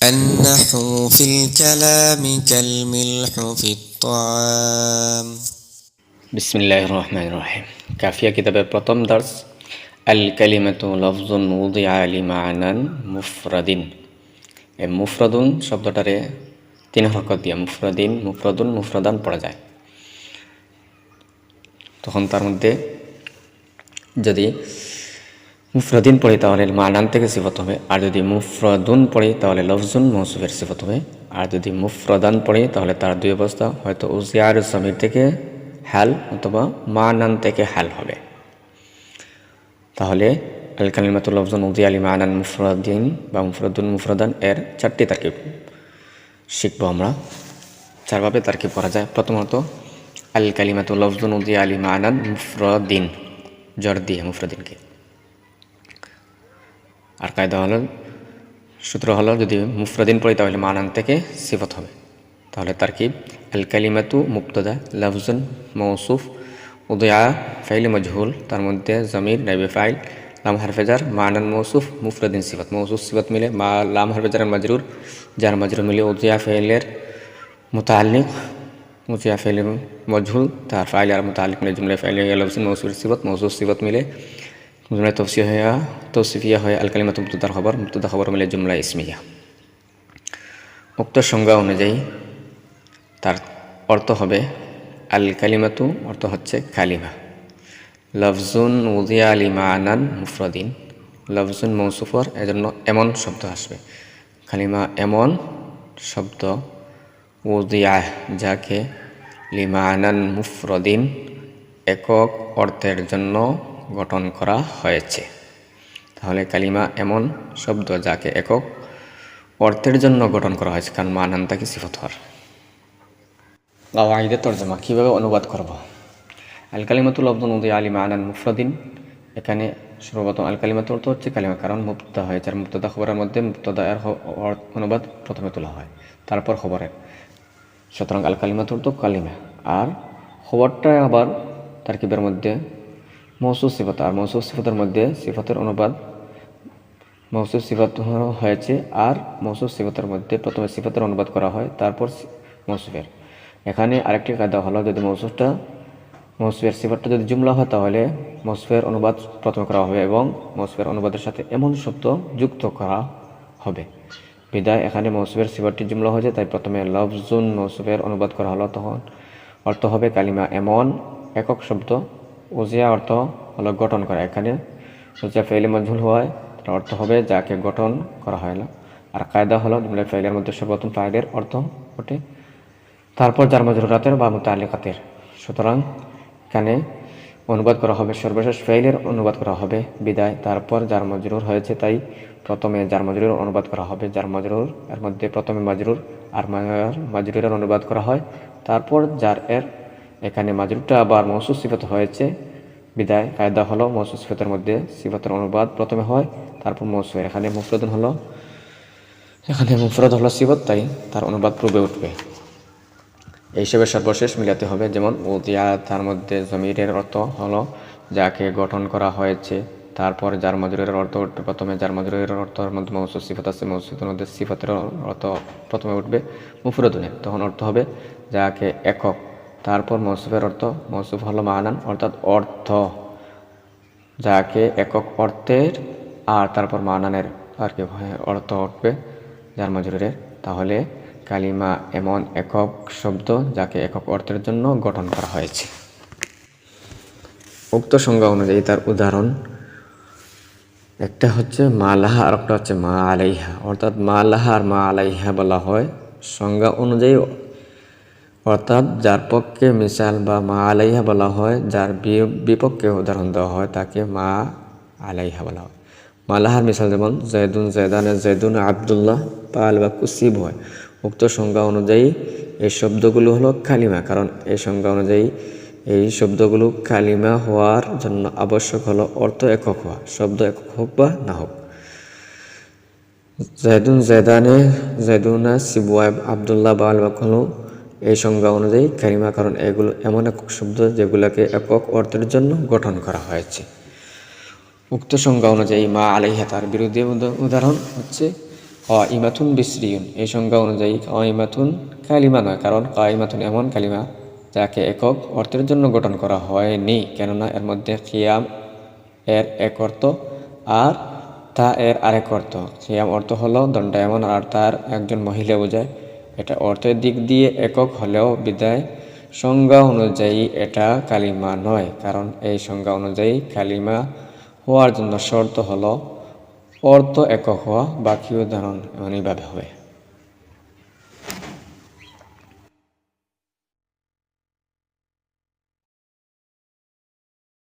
النحو في الكلام كالملح في الطعام বিসমিল্লাহির রহমানির রহিম। কাফিয়া কিতাবের প্রথম দার্স আল কালিমাতু লফজুন উযিআ লিমা'নান মুফরাদিন। এই মুফরাদুন শব্দটারে 3 হরকত দিয়ে মুফরাদিন, মুফরাদুন, মুফরাদান পড়া যায়। তখন তার মধ্যে যদি মুফরাদিন পড়ি তাহলে মানান থেকে সিফত হবে, আর যদি মুফরাদুন পড়ি তাহলে লফজুন মৌসুফের সিফত হবে, আর যদি মুফরাদান পড়ি তাহলে তার দুই অবস্থা, হয়তো উযিআর জমির থেকে হাল অথবা মানান থেকে হাল হবে। তাহলে আল কালিমাতু লফজুন উযিআ লিমা'নান মুফরাদিন বা মুফরাদুন, মুফরাদান এর 4টি তারকিব শিখবো আমরা। 4 ভাবে তারকিব করা যায়। প্রথমত আল কালিমাতু লফজুন উযিআ লিমা'নান মুফরাদিন, জর দিয়ে মুফরাদিনকে। আর কায়দা হলো, সূত্র হলো, যদি মুফরাদিন পড়ি তাহলে মানান থেকে সিফত হবে। তাহলে তারকিব আল কালিমাতু মুবতাদা, লফজুন মৌসুফ, উযিআ ফাইল মজহুল, তার মধ্যে জমির নাইবে ফাইল, লাম হারফে জার, মানান মৌসুফ, মুফরাদিন সিফত। মৌসুফ সিফত মিলে লাম হারফে জার মাজরুর, যার মাজরুর মিলে উযিআ ফাইলের মুতাআল্লিক, উযিআ ফাইল মজহুল, তার ফাইল আর মুতাআল্লিক মিলে জুমলা ফাইল লফজুন মৌসুফের সিফত। মৌসুফ সিফত মিলে জুমলা তৌসিফিয়া হয় আল কালিমাতু মুবতাদার খবর, মুবতাদা খবর মিলে জুমলা ইসমিয়া। উক্ত সংজ্ঞা অনুযায়ী তার অর্থ হবে আল কালিমাতু, অর্থ হচ্ছে কালিমা, লফজুন উযিআ লিমা'নান মুফরাদিন, লফজুন মৌসুফর, এজন্য এমন শব্দ আসবে। কালিমা এমন শব্দ, উযিআ যাকে, লিমা'নান মুফরাদিন একক অর্থের জন্য গঠন করা হয়েছে। তাহলে কালিমা এমন শব্দ যাকে একক অর্থের জন্য গঠন করা হয়েছে, কারণ মানান তাকে সিফত হওয়ার। কাওয়াইদে তরজমা, কীভাবে অনুবাদ করব। আল কালিমাতু লফজুন উযিআ লিমা'নান মুফরাদিন, এখানে সর্বপ্রথম আল কালিমাতু অর্থ হচ্ছে কালিমা, কারণ মুবতাদা হয়েছে, আর মুবতাদা খবরের মধ্যে মুবতাদা এর অনুবাদ প্রথমে তোলা হয়, তারপর খবরের। সুতরাং আল কালিমাতু অর্থ কালিমা, আর খবরটা আবার তারকিবের মধ্যে মৌসুফ সিফত, আর মৌসুফ সিফতের মধ্যে সিফতের অনুবাদ মৌসুফ সিফত হয়েছে, আর মৌসুফ সিফতের মধ্যে প্রথমে সিফতের অনুবাদ করা হয়, তারপর মৌসুফের। এখানে আরেকটি কায়দা হলো, যদি মৌসুফের সিফতটা যদি জুমলা হয় তাহলে মৌসুফের অনুবাদ প্রথমে করা হবে এবং মৌসুফের অনুবাদের সাথে এমন শব্দ যুক্ত করা হবে। বিদায় এখানে মৌসুফের সিফতটি জুমলা হয়েছে, তাই প্রথমে লফজুন মৌসুফের অনুবাদ করা হলো, তখন অর্থ হবে কালিমা এমন একক শব্দ। উযিআ অর্থ হলো গঠন করা, এখানে উযিআ ফাইলে মজহুল হয়, তার অর্থ হবে যাকে গঠন করা হয় না। আর কায়দা হলো জুমলা ফাইলের মধ্যে সর্বপ্রথম ফাইলের অর্থ ওঠে, তারপর জার মাজরুরাতের বা মুতাআল্লিকাতের। সুতরাং এখানে অনুবাদ করা হবে, সর্বশেষ ফাইলের অনুবাদ করা হবে, বিদায় তারপর জার মাজরুর হয়েছে, তাই প্রথমে জার মাজরুর অনুবাদ করা হবে। জার মাজরুর এর মধ্যে প্রথমে মাজরুর, আর মাজরুরের অনুবাদ করা হয়, তারপর জার এর। এখানে মাজরুরটা আবার মৌসুফ সিফত হয়েছে, বিদায় কায়দা হলো মৌসুফ সিফতের মধ্যে সিফতের অনুবাদ প্রথমে হয়, তারপর মৌসুফ। এখানে মুফরাদ হলো সিফত, তাই তার অনুবাদ পূর্বে উঠবে। এই হিসেবে সর্বশেষ মিলাতে হবে, যেমন উযিআ, তার মধ্যে জমিরের অর্থ হলো যাকে গঠন করা হয়েছে, তারপর জার মাজরুরের অর্থ উঠবে প্রথমে। জার মাজরুরের অর্থের মধ্যে মৌসুফ সিফত আছে, মৌসুফের মধ্যে সিফতের অর্থ প্রথমে উঠবে মুফরাদুনের, তখন অর্থ হবে যাকে একক। তারপর মৌসুফের অর্থ, মৌসুফ হলো মানান, অর্থাৎ অর্থ, যাকে একক অর্থের, আর তারপর মানানের আর কি অর্থ উঠবে জার মাজরুরের। তাহলে কালিমা এমন একক শব্দ যাকে একক অর্থের জন্য গঠন করা হয়েছে। উক্ত সংজ্ঞা অনুযায়ী তার উদাহরণ একটা হচ্ছে মা লাহা, আর একটা হচ্ছে মা আলাইহা। অর্থাৎ মা লাহা আর মা আলাইহা বলা হয় সংজ্ঞা অনুযায়ী, অর্থাৎ যার পক্ষে মিসাল বা মা আলাইহা বলা হয়, যার বিপক্ষে উদাহরণ দেওয়া হয় তাকে মা আলাইহা বলা হয়। মা লাহার মিসাল যেমন জয়দুন জয়দান, জয়দুন আবদুল্লাহ, পাল বা কুসিব হয়। উক্ত সংজ্ঞা অনুযায়ী এই শব্দগুলো হলো কালিমা, কারণ এই সংজ্ঞা অনুযায়ী এই শব্দগুলো কালিমা হওয়ার জন্য আবশ্যক হলো অর্থ একক হওয়া, শব্দ একক হোক বা না হোক। জয়দুন জয়দানে, জয়দুনা সিবুয়া, আবদুল্লাহ বা আলবাক হলো এই সংজ্ঞা অনুযায়ী কালিমা, কারণ এগুলো এমন একক শব্দ যেগুলোকে একক অর্থের জন্য গঠন করা হয়েছে। উক্ত সংজ্ঞা অনুযায়ী মা আলাইহা তার বিরোধী উদাহরণ হচ্ছে কাইমাতুন বিসরিয়ুন, এই সংজ্ঞা অনুযায়ী কাইমাতুন কালিমা নয়, কারণ কাইমাতুন এমন কালিমা যাকে একক অর্থের জন্য গঠন করা হয়নি, কেননা এর মধ্যে কিয়াম এর এক অর্থ আর তা এর আরেক অর্থ। কিয়াম অর্থ হলো দণ্ডায়মান আর তার একজন মহিলা বোঝায়। এটা অর্থের দিক দিয়ে একক হলেও বিদায় সংজ্ঞা অনুযায়ী এটা কালিমা নয়, কারণ এই সংজ্ঞা অনুযায়ী কালিমা হওয়ার জন্য শর্ত হলো অর্থ একক হওয়া। বাকি উদাহরণ এমনইভাবে হবে।